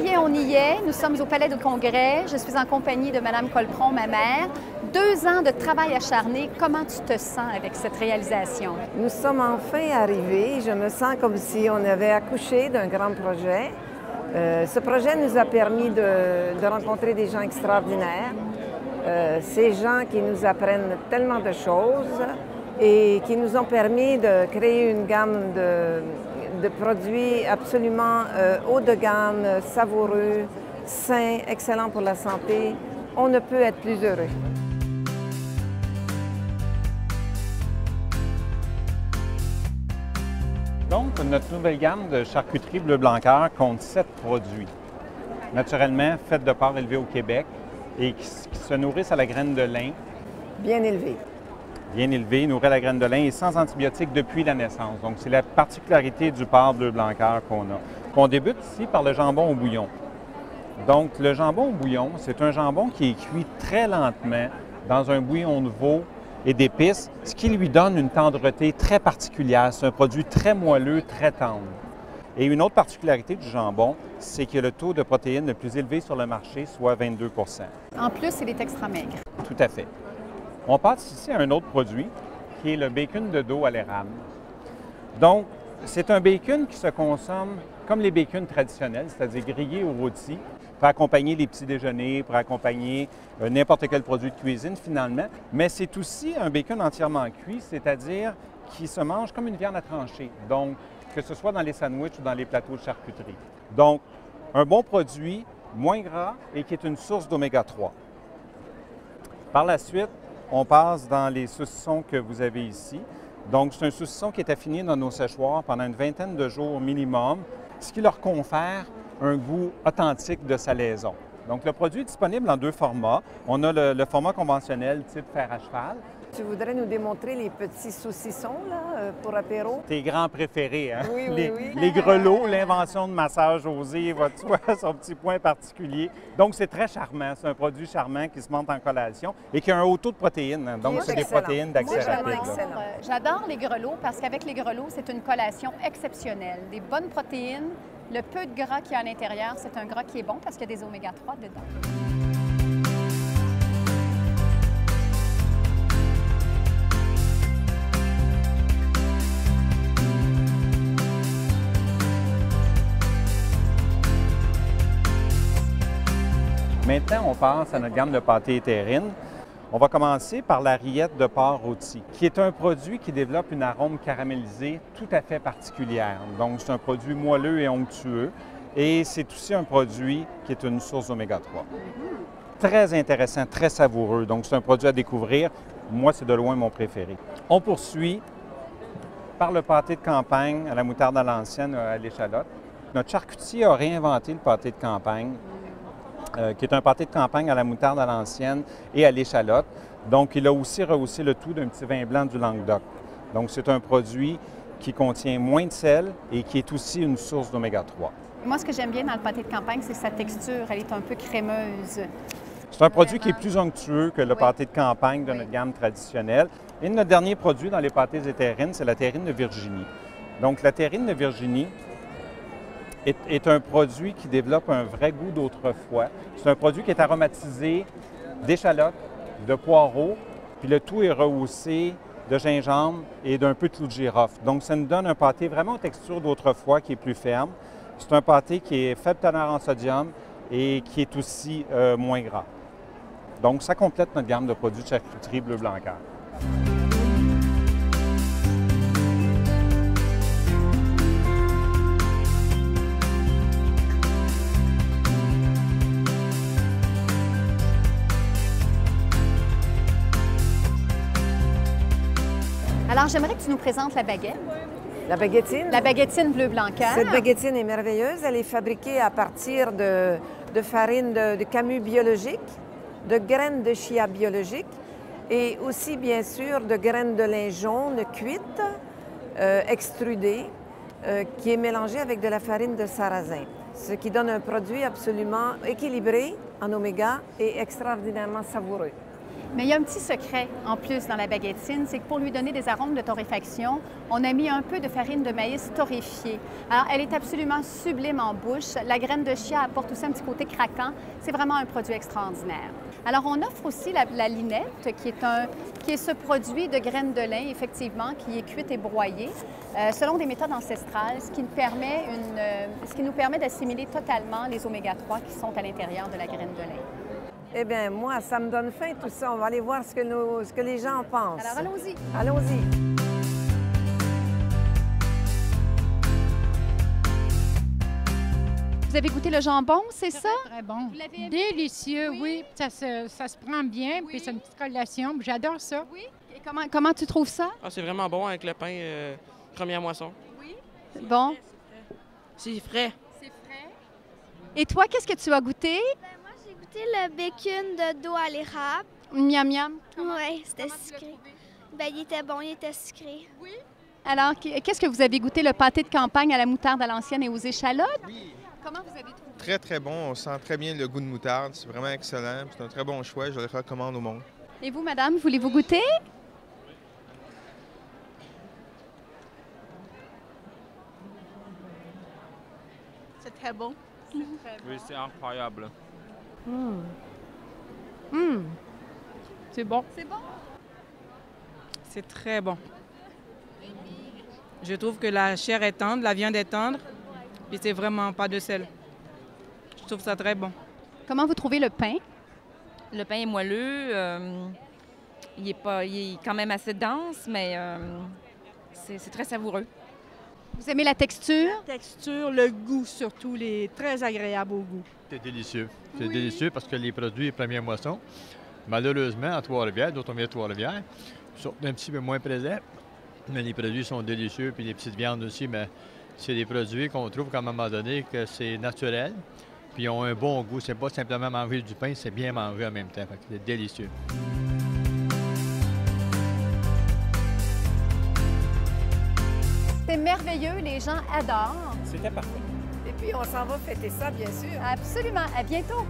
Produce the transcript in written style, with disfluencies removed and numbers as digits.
y est, on y est. Nous sommes au Palais de Congrès. Je suis en compagnie de Mme Colpron, ma mère. 2 ans de travail acharné. Comment tu te sens avec cette réalisation? Nous sommes enfin arrivés. Je me sens comme si on avait accouché d'un grand projet. Ce projet nous a permis de rencontrer des gens extraordinaires. Ces gens qui nous apprennent tellement de choses et qui nous ont permis de créer une gamme de produits absolument haut de gamme, savoureux, sains, excellents pour la santé. On ne peut être plus heureux. Donc, notre nouvelle gamme de charcuterie Bleu Blanc Cœur compte 7 produits, naturellement faits de porc élevés au Québec et qui se nourrissent à la graine de lin. Bien élevés. Bien élevés, nourris à la graine de lin et sans antibiotiques depuis la naissance. Donc, c'est la particularité du porc Bleu Blanc Cœur qu'on a. On débute ici par le jambon au bouillon. Donc, le jambon au bouillon, c'est un jambon qui est cuit très lentement dans un bouillon de veau et d'épices, ce qui lui donne une tendreté très particulière. C'est un produit très moelleux, très tendre. Et une autre particularité du jambon, c'est qu'il y a le taux de protéines le plus élevé sur le marché, soit 22 %. En plus, il est extra maigre. Tout à fait. On passe ici à un autre produit, qui est le bacon de dos à l'érable. Donc, c'est un bacon qui se consomme comme les bacons traditionnels, c'est-à-dire grillé ou rôti, pour accompagner les petits déjeuners, pour accompagner n'importe quel produit de cuisine finalement. Mais c'est aussi un bacon entièrement cuit, c'est-à-dire qui se mange comme une viande à trancher, donc que ce soit dans les sandwichs ou dans les plateaux de charcuterie. Donc, un bon produit, moins gras et qui est une source d'oméga 3. Par la suite, on passe dans les saucissons que vous avez ici. Donc, c'est un saucisson qui est affiné dans nos séchoirs pendant une vingtaine de jours minimum, ce qui leur confère un goût authentique de salaison. Donc, le produit est disponible en 2 formats. On a le format conventionnel type fer à cheval. Tu voudrais nous démontrer les petits saucissons là, pour apéro? Tes grands préférés, hein? Oui, oui, oui. Les grelots, l'invention de massage osé, tu vois, son petit point particulier. Donc, c'est très charmant. C'est un produit charmant qui se monte en collation et qui a un haut taux de protéines. Hein. Donc, c'est des protéines d'accès rapide. J'adore les grelots parce qu'avec les grelots, c'est une collation exceptionnelle. Des bonnes protéines, le peu de gras qu'il y a à l'intérieur, c'est un gras qui est bon parce qu'il y a des oméga 3 dedans. Maintenant, on passe à notre gamme de pâtés et terrines. On va commencer par la rillette de porc rôti, qui est un produit qui développe une arôme caramélisée tout à fait particulière. Donc, c'est un produit moelleux et onctueux. Et c'est aussi un produit qui est une source d'oméga 3. Très intéressant, très savoureux. Donc, c'est un produit à découvrir. Moi, c'est de loin mon préféré. On poursuit par le pâté de campagne à la moutarde à l'ancienne à l'échalote. Notre charcutier a réinventé le pâté de campagne, qui est un pâté de campagne à la moutarde à l'ancienne et à l'échalote. Donc, il a aussi rehaussé le tout d'un petit vin blanc du Languedoc. Donc, c'est un produit qui contient moins de sel et qui est aussi une source d'oméga 3. Moi, ce que j'aime bien dans le pâté de campagne, c'est sa texture. Elle est un peu crémeuse. C'est un produit qui est plus onctueux que le pâté de campagne de notre gamme traditionnelle. Et notre dernier produit dans les pâtés et terrines, c'est la terrine de Virginie. Donc, la terrine de Virginie est un produit qui développe un vrai goût d'autrefois. C'est un produit qui est aromatisé d'échalotes, de poireaux, puis le tout est rehaussé de gingembre et d'un peu de clou de girofle. Donc, ça nous donne un pâté vraiment aux textures d'autrefois qui est plus ferme. C'est un pâté qui est faible teneur en sodium et qui est aussi moins gras. Donc, ça complète notre gamme de produits de charcuterie Bleu Blanc Cœur. Alors, j'aimerais que tu nous présentes la baguette. La baguettine? La baguettine Bleu Blanc Cœur. Cette baguettine est merveilleuse. Elle est fabriquée à partir de farine de camus biologique, de graines de chia biologiques et aussi, bien sûr, de graines de lin jaune cuites, extrudées, qui est mélangée avec de la farine de sarrasin, ce qui donne un produit absolument équilibré en oméga et extraordinairement savoureux. Mais il y a un petit secret en plus dans la baguettine, c'est que pour lui donner des arômes de torréfaction, on a mis un peu de farine de maïs torréfiée. Alors, elle est absolument sublime en bouche. La graine de chia apporte aussi un petit côté craquant. C'est vraiment un produit extraordinaire. Alors, on offre aussi la linette, qui est ce produit de graines de lin, effectivement, qui est cuite et broyée selon des méthodes ancestrales, ce qui nous permet d'assimiler totalement les oméga-3 qui sont à l'intérieur de la graine de lin. Eh bien, moi, ça me donne faim tout ça. On va aller voir ce que les gens pensent. Alors, allons-y. Allons-y. Vous avez goûté le jambon, c'est ça? Très bon. Vous l'avez aimé? Délicieux, oui. Ça se prend bien, puis c'est une petite collation. J'adore ça. Oui. Et comment tu trouves ça? Ah, c'est vraiment bon avec le pain première moisson. Oui. Bon. C'est frais. C'est frais. Et toi, qu'est-ce que tu as goûté? Moi, j'ai goûté le bacon de dos à l'érable. Miam miam. Oui, c'était sucré. Ben, il était bon, il était sucré. Oui. Alors, qu'est-ce que vous avez goûté? Le pâté de campagne à la moutarde à l'ancienne et aux échalotes? Oui. Comment vous avez trouvé? Très, très bon. On sent très bien le goût de moutarde. C'est vraiment excellent. C'est un très bon choix. Je le recommande au monde. Et vous, madame, voulez-vous goûter? C'est très bon. Oui, c'est incroyable. C'est bon. C'est bon? C'est très bon. Je trouve que la chair est tendre, la viande est tendre, puis c'est vraiment pas de sel. Je trouve ça très bon. Comment vous trouvez le pain? Le pain est moelleux, il est quand même assez dense, mais c'est très savoureux. Vous aimez la texture? La texture, le goût surtout, il est très agréable au goût. C'est délicieux. C'est délicieux parce que les produits première moisson, malheureusement, à Trois-Rivières, d'autres on vient de Trois-Rivières, sont un petit peu moins présents, mais les produits sont délicieux, puis les petites viandes aussi, mais c'est des produits qu'on trouve qu'à un moment donné que c'est naturel, puis ils ont un bon goût. C'est pas simplement manger du pain, c'est bien manger en même temps. Fait que c'est délicieux. C'est merveilleux, les gens adorent. C'était parfait. Et puis, on s'en va fêter ça, bien sûr. Absolument. À bientôt.